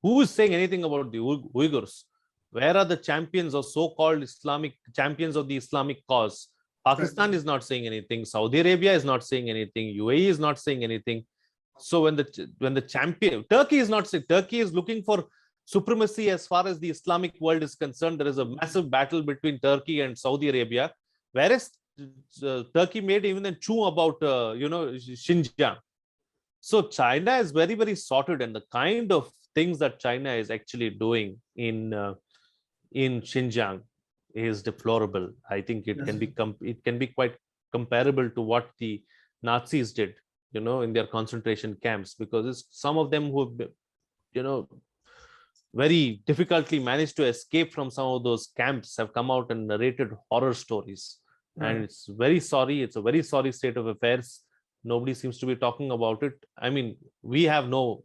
Who is saying anything about the Uyghurs? Where are the champions or so-called Islamic champions of the Islamic cause? Pakistan is not saying anything. Saudi Arabia is not saying anything. UAE is not saying anything. So when the champion, Turkey is not saying, Turkey is looking for supremacy as far as the Islamic world is concerned. There is a massive battle between Turkey and Saudi Arabia, whereas Turkey made even a chew about Xinjiang. So China is very, very sorted, and the kind of things that China is actually doing in Xinjiang is deplorable. I think it can be quite comparable to what the Nazis did, in their concentration camps, because it's some of them who have, very difficultly managed to escape from some of those camps have come out and narrated horror stories. And it's very sorry. It's a very sorry state of affairs. Nobody seems to be talking about it. I mean, we have no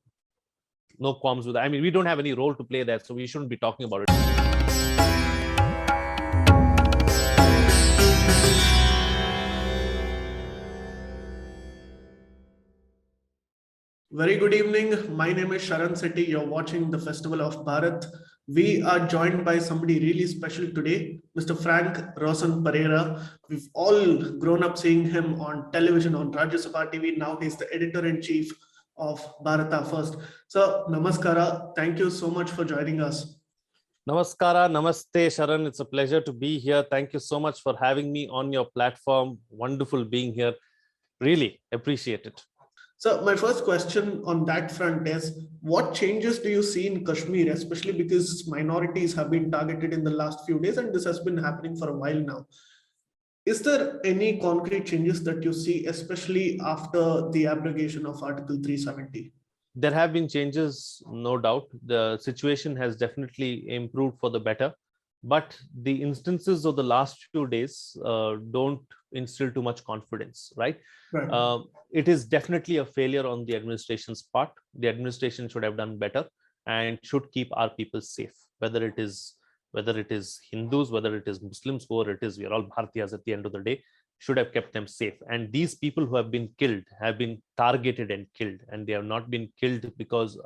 qualms with that. I mean, we don't have any role to play there, so we shouldn't be talking about it. Very good evening. My name is Citti. You're watching the Festival of Bharat. We are joined by somebody really special today, Mr. Frank Rausan Pereira. We've all grown up seeing him on television, on Rajya Sabha TV. Now he's the editor-in-chief of Bharata First. So, namaskara. Thank you so much for joining us. Namaskara, namaste, Sharan. It's a pleasure to be here. Thank you so much for having me on your platform. Wonderful being here. Really appreciate it. So my first question on that front is, what changes do you see in Kashmir, especially because minorities have been targeted in the last few days and this has been happening for a while now? Is there any concrete changes that you see, especially after the abrogation of Article 370? There have been changes, no doubt. The situation has definitely improved for the better. But the instances of the last few days don't instill too much confidence, right? It is definitely a failure on the administration's part. The administration should have done better and should keep our people safe, whether it is Hindus, whether it is Muslims, whoever it is. We are all Bharatiyas at the end of the day. Should have kept them safe. And these people who have been killed have been targeted and killed, and they have not been killed because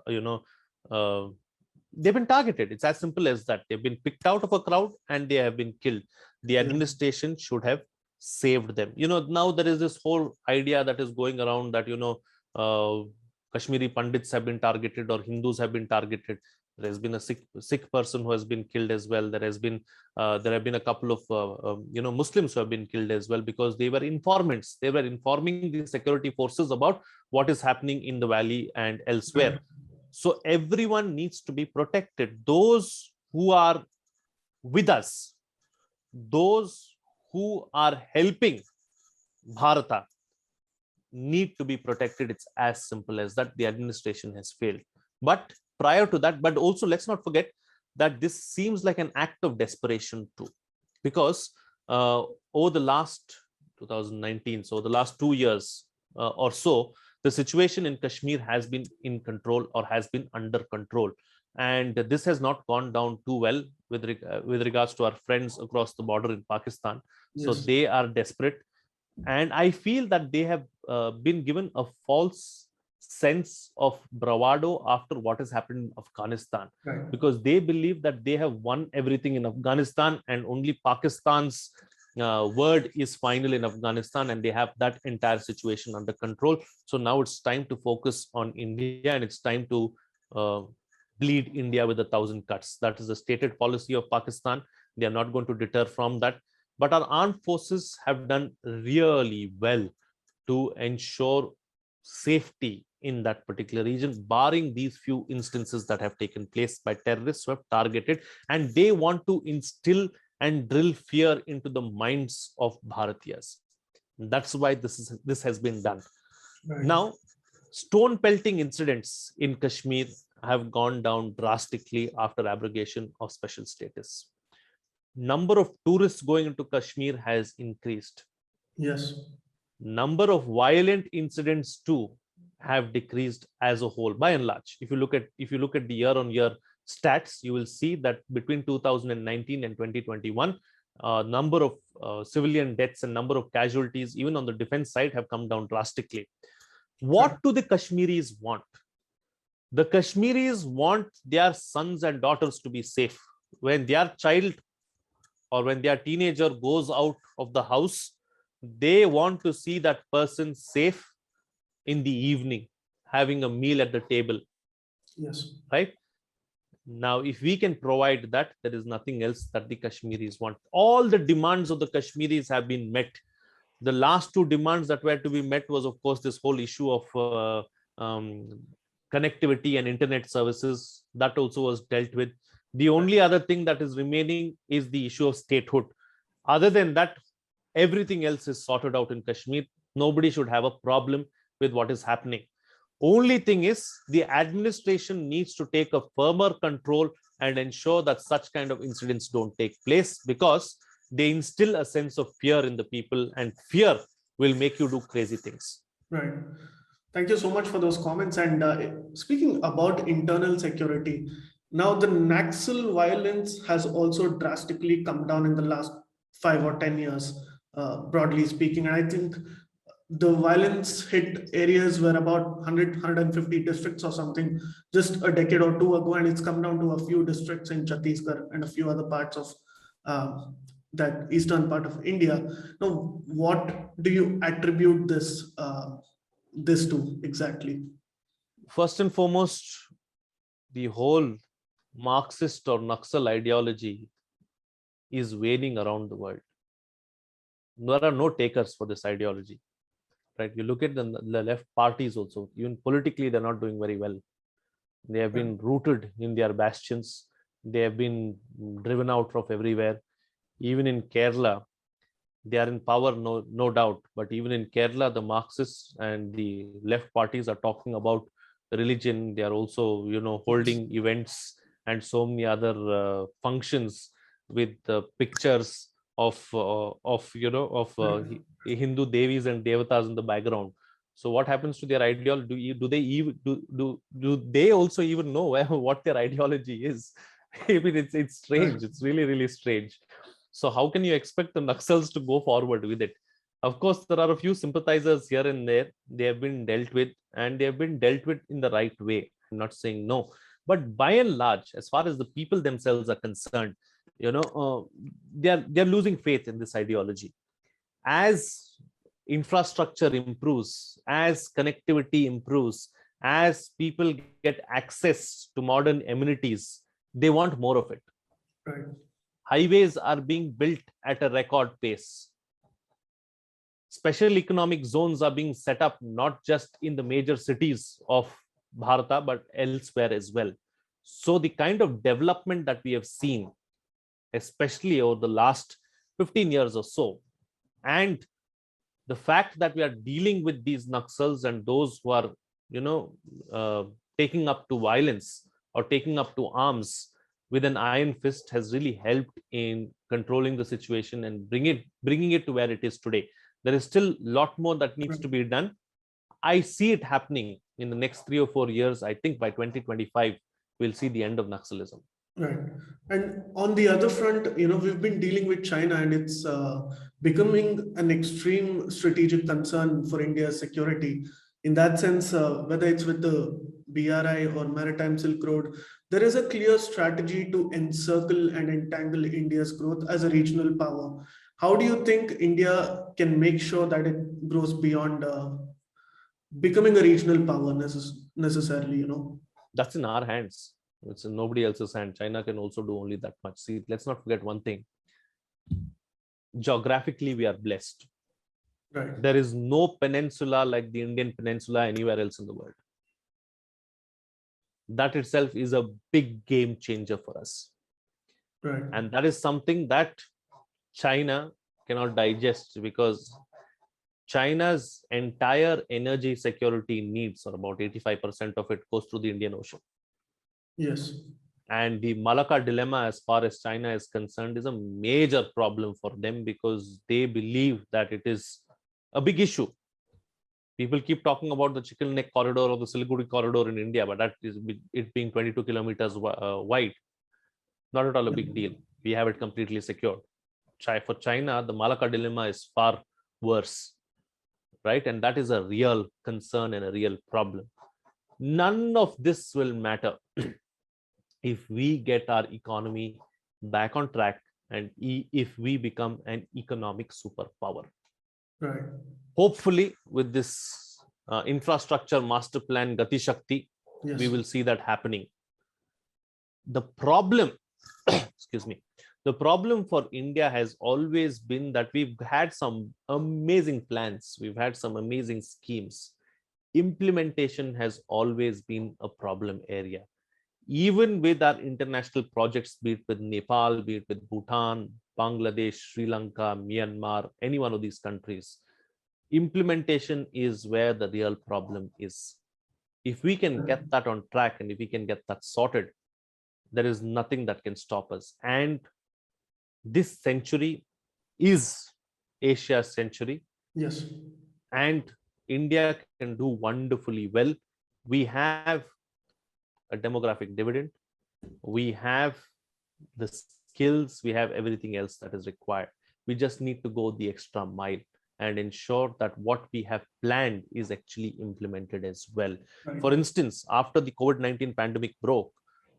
they've been targeted. It's as simple as that. They've been picked out of a crowd and they have been killed. The administration should have saved them. Now there is this whole idea that is going around that Kashmiri Pandits have been targeted or Hindus have been targeted. There has been a Sikh person who has been killed as well. There have been a couple of Muslims who have been killed as well, because they were informants. They were informing the security forces about what is happening in the valley and elsewhere. So everyone needs to be protected. Those who are with us, those who are helping Bharata, need to be protected. It's as simple as that. The administration has failed. But prior to that, but also let's not forget that this seems like an act of desperation too, because over the last 2019, so the last 2 years or so, the situation in Kashmir has been in control or has been under control. And this has not gone down too well with regards to our friends across the border in Pakistan. So they are desperate. And I feel that they have been given a false sense of bravado after what has happened in Afghanistan, because they believe that they have won everything in Afghanistan and only Pakistan's word is final in Afghanistan, and they have that entire situation under control. So now it's time to focus on India, and it's time to bleed India with 1,000 cuts. That is the stated policy of Pakistan. They are not going to deter from that. But our armed forces have done really well to ensure safety in that particular region, barring these few instances that have taken place by terrorists who have targeted, and they want to instill and drill fear into the minds of Bharatiyas. That's why this has been done. Now, stone pelting incidents in Kashmir have gone down drastically after abrogation of special status. Number of tourists going into Kashmir has increased. Number of violent incidents too have decreased as a whole, by and large. If you look at the year-on-year stats, you will see that between 2019 and 2021, number of civilian deaths and number of casualties, even on the defense side, have come down drastically. What do the Kashmiris want? The Kashmiris want their sons and daughters to be safe. When their child or when their teenager goes out of the house, they want to see that person safe in the evening, having a meal at the table. Yes. Right? Now, if we can provide that, there is nothing else that the Kashmiris want. All the demands of the Kashmiris have been met. The last two demands that were to be met was, of course, this whole issue of connectivity and internet services. That also was dealt with. The only other thing that is remaining is the issue of statehood. Other than that, everything else is sorted out in Kashmir. Nobody should have a problem with what is happening. Only thing is, the administration needs to take a firmer control and ensure that such kind of incidents don't take place, because they instill a sense of fear in the people, and fear will make you do crazy things. Right. Thank you so much for those comments. And speaking about internal security, now the Naxal violence has also drastically come down in the last 5 or 10 years, broadly speaking. And I think the violence hit areas where about 150 districts or something just a decade or two ago, and it's come down to a few districts in Chhattisgarh and a few other parts of that eastern part of India. Now, what do you attribute this to exactly? First and foremost, the whole Marxist or Naxal ideology is waning around the world. There are no takers for this ideology. Right? You look at the left parties also, even politically, they're not doing very well. They have been rooted in their bastions. They have been driven out of everywhere. Even in Kerala, they are in power, no doubt. But even in Kerala, the Marxists and the left parties are talking about religion. They are also, holding events and so many other functions with pictures of Hindu devis and devatas in the background. So what happens to their ideology? Do they also even know what their ideology is? I mean, it's strange. It's really, really strange. So how can you expect the Naxals to go forward with it? Of course, there are a few sympathizers here and there. They have been dealt with, and they have been dealt with in the right way. I'm not saying no, but by and large, as far as the people themselves are concerned, they're losing faith in this ideology. As infrastructure improves, as connectivity improves, as people get access to modern amenities, they want more of it. Right. Highways are being built at a record pace. Special economic zones are being set up not just in the major cities of Bharata, but elsewhere as well. So the kind of development that we have seen, especially over the last 15 years or so, and the fact that we are dealing with these Naxals and those who are, taking up to violence or taking up to arms with an iron fist has really helped in controlling the situation and bringing it to where it is today. There is still a lot more that needs to be done. I see it happening in the next 3 or 4 years. I think by 2025, we'll see the end of Naxalism. Right. And on the other front, we've been dealing with China, and it's becoming an extreme strategic concern for India's security. In that sense, whether it's with the BRI or Maritime Silk Road, there is a clear strategy to encircle and entangle India's growth as a regional power. How do you think India can make sure that it grows beyond becoming a regional power necessarily? That's in our hands. It's in nobody else's hand. China can also do only that much. See, let's not forget one thing. Geographically, we are blessed. Right. There is no peninsula like the Indian peninsula anywhere else in the world. That itself is a big game changer for us. Right. And that is something that China cannot digest, because China's entire energy security needs, or about 85% of it, goes through the Indian Ocean. Yes. And the Malacca dilemma, as far as China is concerned, is a major problem for them, because they believe that it is a big issue. People keep talking about the Chicken Neck corridor or the Siliguri corridor in India, but that is it being 22 kilometers wide. Not at all a big deal. We have it completely secured. For China, the Malacca dilemma is far worse, right? And that is a real concern and a real problem. None of this will matter if we get our economy back on track and if we become an economic superpower. Right. Hopefully, with this infrastructure master plan Gati Shakti, Yes. we will see that happening. The problem, excuse me, the problem for India has always been that we've had some amazing plans, we've had some amazing schemes. Implementation has always been a problem area. Even with our international projects, be it with Nepal, be it with Bhutan, Bangladesh, Sri Lanka, Myanmar, any one of these countries, implementation is where the real problem is. If we can get that on track and if we can get that sorted, there is nothing that can stop us. And this century is Asia's century. Yes. And India can do wonderfully well. We have a demographic dividend. We have the skills, we have everything else that is required. We just need to go the extra mile and ensure that what we have planned is actually implemented as well. Right. For instance, after the COVID-19 pandemic broke,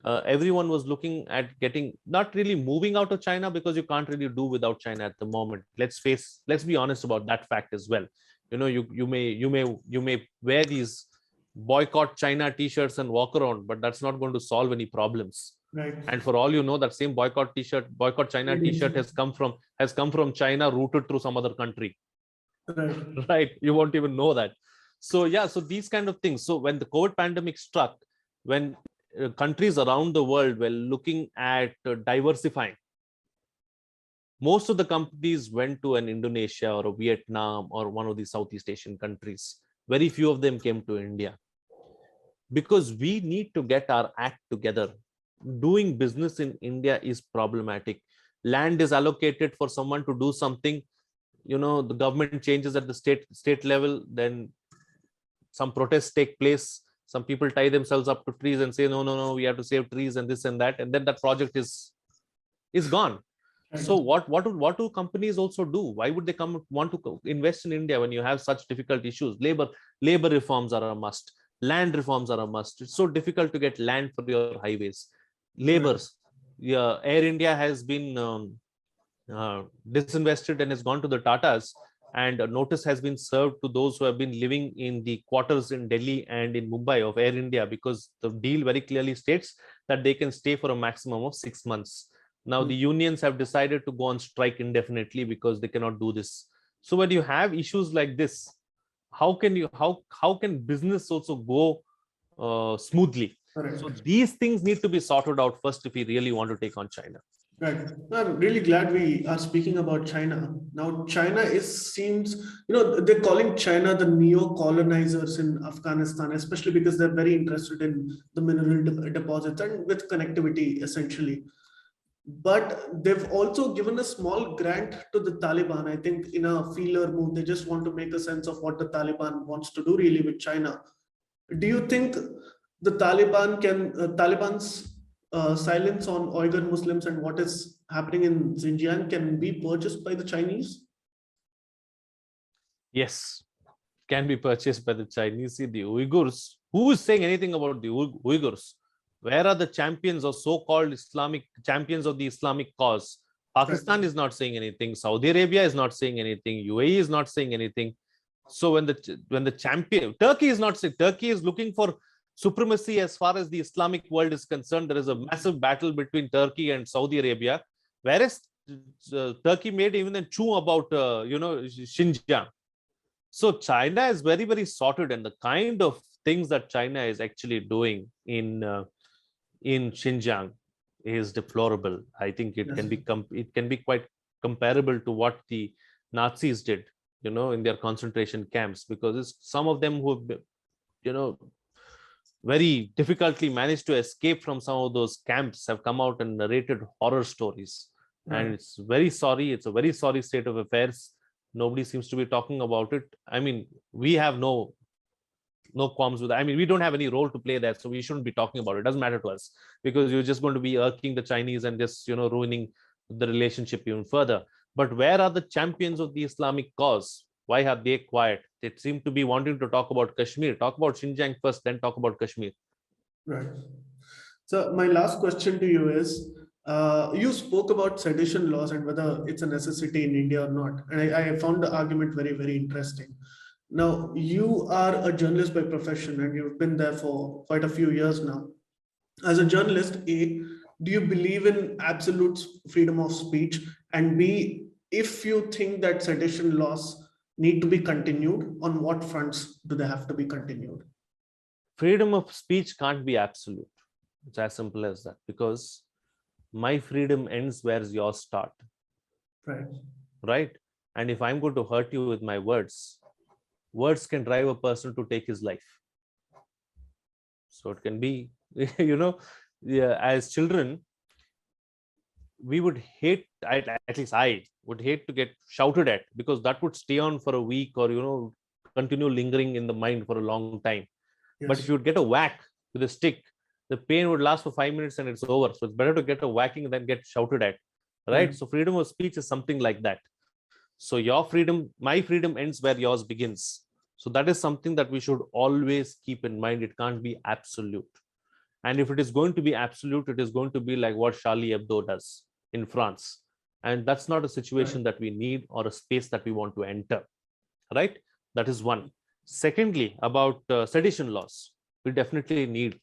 everyone was looking at getting, not really moving out of China, because you can't really do without China at the moment. Let's be honest about that fact as well. You know, you may wear these boycott China t-shirts and walk around, but that's not going to solve any problems. Right. And for all you know, that same boycott China t-shirt has come from China, routed through some other country. Right. Right? You won't even know that. So yeah, so these kind of things. So when the COVID pandemic struck, when countries around the world were looking at diversifying, most of the companies went to an Indonesia or a Vietnam or one of the Southeast Asian countries. Very few of them came to India, because we need to get our act together. Doing business in India is problematic. Land is allocated for someone to do something, you know, the government changes at the state level, then some protests take place, some people tie themselves up to trees and say no, we have to save trees and this and that, and then that project is gone. Right. So what do companies also do? Why would they want to invest in India when you have such difficult issues? Labor reforms are a must. Land reforms are a must. It's so difficult to get land for your highways. Labors. Yeah, Air India has been disinvested and has gone to the Tatas, and a notice has been served to those who have been living in the quarters in Delhi and in Mumbai of Air India, because the deal very clearly states that they can stay for a maximum of 6 months. Now the unions have decided to go on strike indefinitely because they cannot do this. So when you have issues like this, how can business also go smoothly? Correct. So these things need to be sorted out first if we really want to take on China. Right. I'm really glad we are speaking about China. Now, China seems, they're calling China the neo-colonizers in Afghanistan, especially because they're very interested in the mineral deposits and with connectivity, essentially. But they've also given a small grant to the Taliban, I think, in a feeler move. They just want to make a sense of what the Taliban wants to do really with China. Do you think the Taliban's silence on Uyghur Muslims and what is happening in Xinjiang can be purchased by the Chinese? Yes, can be purchased by the Chinese. See, the Uyghurs, who is saying anything about the Uyghurs? Where are the champions or so-called Islamic champions of the Islamic cause? Pakistan is not saying anything. Saudi Arabia is not saying anything. UAE is not saying anything. So when the champion, Turkey is not saying, Turkey is looking for supremacy as far as the Islamic world is concerned. There is a massive battle between Turkey and Saudi Arabia, whereas Turkey made even a chew about Xinjiang. So China is very, very sorted, and the kind of things that China is actually doing in Xinjiang is deplorable. I think it can be quite comparable to what the Nazis did, in their concentration camps, because it's some of them who have, very difficultly managed to escape from some of those camps have come out and narrated horror stories. And it's very sorry. It's a very sorry state of affairs. Nobody seems to be talking about it. I mean, we have no qualms with that. I mean, we don't have any role to play there, so we shouldn't be talking about it. It doesn't matter to us, because you're just going to be irking the Chinese and just, ruining the relationship even further. But where are the champions of the Islamic cause? Why are they quiet? They seem to be wanting to talk about Kashmir. Talk about Xinjiang first, then talk about Kashmir. Right. So my last question to you is, you spoke about sedition laws and whether it's a necessity in India or not. And I found the argument very, very interesting. Now, you are a journalist by profession and you've been there for quite a few years now. As a journalist, A, do you believe in absolute freedom of speech? And B, if you think that sedition laws need to be continued, on what fronts do they have to be continued? Freedom of speech can't be absolute. It's as simple as that, because my freedom ends where yours start. Right? And if I'm going to hurt you with my words, words can drive a person to take his life. So it can be, as children, we would hate, at least I would hate to get shouted at, because that would stay on for a week or, continue lingering in the mind for a long time. Yes. But if you would get a whack with a stick, the pain would last for 5 minutes and it's over. So it's better to get a whacking than get shouted at, right? So freedom of speech is something like that. So your freedom, my freedom ends where yours begins. So that is something that we should always keep in mind. It can't be absolute. And if it is going to be absolute, it is going to be like what Charlie Hebdo does in France. And that's not a situation that we need or a space that we want to enter, right? That is one. Secondly, about sedition laws, we definitely need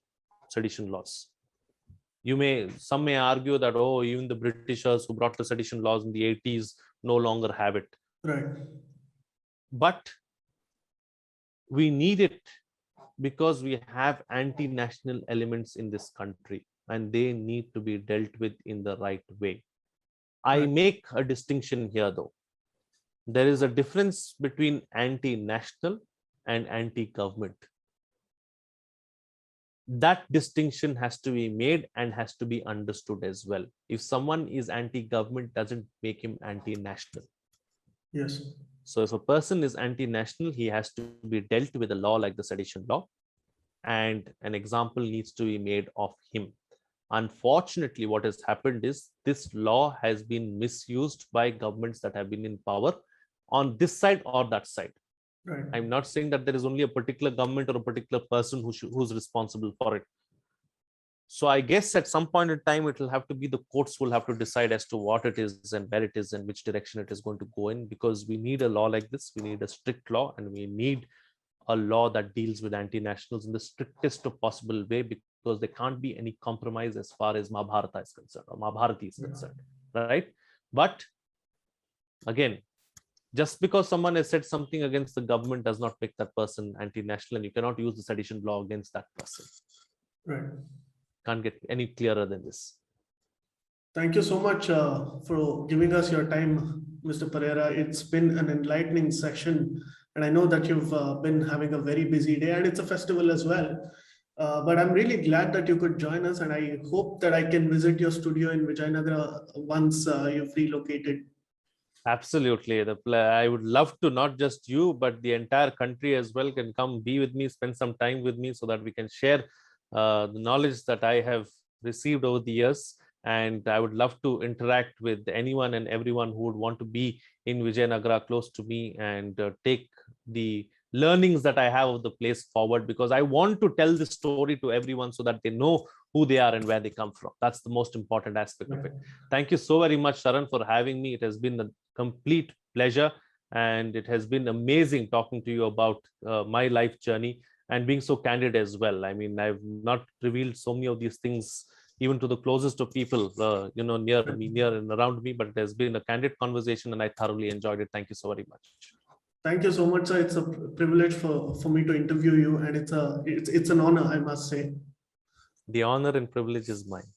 sedition laws. Some may argue that, oh, even the Britishers who brought the sedition laws in the 80s no longer have it. Right. But we need it because we have anti-national elements in this country and they need to be dealt with in the right way. I make a distinction here though. There is a difference between anti-national and anti-government. That distinction has to be made and has to be understood as well. If someone is anti-government, doesn't make him anti-national. Yes. So if a person is anti-national, he has to be dealt with a law like the sedition law, and an example needs to be made of him. Unfortunately, what has happened is this law has been misused by governments that have been in power on this side or that side. Right. I'm not saying that there is only a particular government or a particular person who's responsible for it. So I guess at some point in time, it will have to be the courts will have to decide as to what it is and where it is and which direction it is going to go in, because we need a law like this. We need a strict law, and we need a law that deals with anti-nationals in the strictest of possible way, because there can't be any compromise as far as Mahabharata is concerned or Mahabharati is concerned, right? But again, just because someone has said something against the government does not make that person anti-national, and you cannot use the sedition law against that person. Right. Can't get any clearer than this. Thank you so much for giving us your time, Mr. Pereira. It's been an enlightening session, and I know that you've been having a very busy day, and it's a festival as well. But I'm really glad that you could join us, and I hope that I can visit your studio in Vijayanagara once you've relocated. Absolutely. I would love to, not just you, but the entire country as well can come be with me, spend some time with me, so that we can share the knowledge that I have received over the years. And I would love to interact with anyone and everyone who would want to be in Vijayanagara close to me and take the learnings that I have of the place forward, because I want to tell this story to everyone so that they know who they are and where they come from. That's the most important aspect of it. Thank you so very much, Sharan, for having me. It has been a complete pleasure, and it has been amazing talking to you about my life journey and being so candid as well. I mean, I've not revealed so many of these things even to the closest of people, near me, near and around me, but it has been a candid conversation and I thoroughly enjoyed it. Thank you so very much. Thank you so much, sir. It's a privilege for me to interview you, and it's an honor, I must say. The honor and privilege is mine.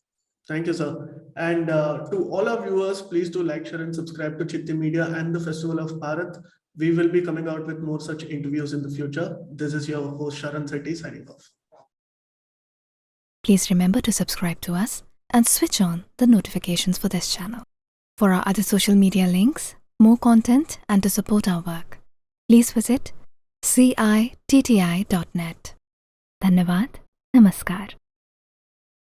Thank you, sir. And to all our viewers, please do like, share, and subscribe to Citti Media and the Festival of Bharat. We will be coming out with more such interviews in the future. This is your host, Sharan Citti, signing off. Please remember to subscribe to us and switch on the notifications for this channel. For our other social media links, more content, and to support our work, please visit citti.net. Dhanyavad. Namaskar.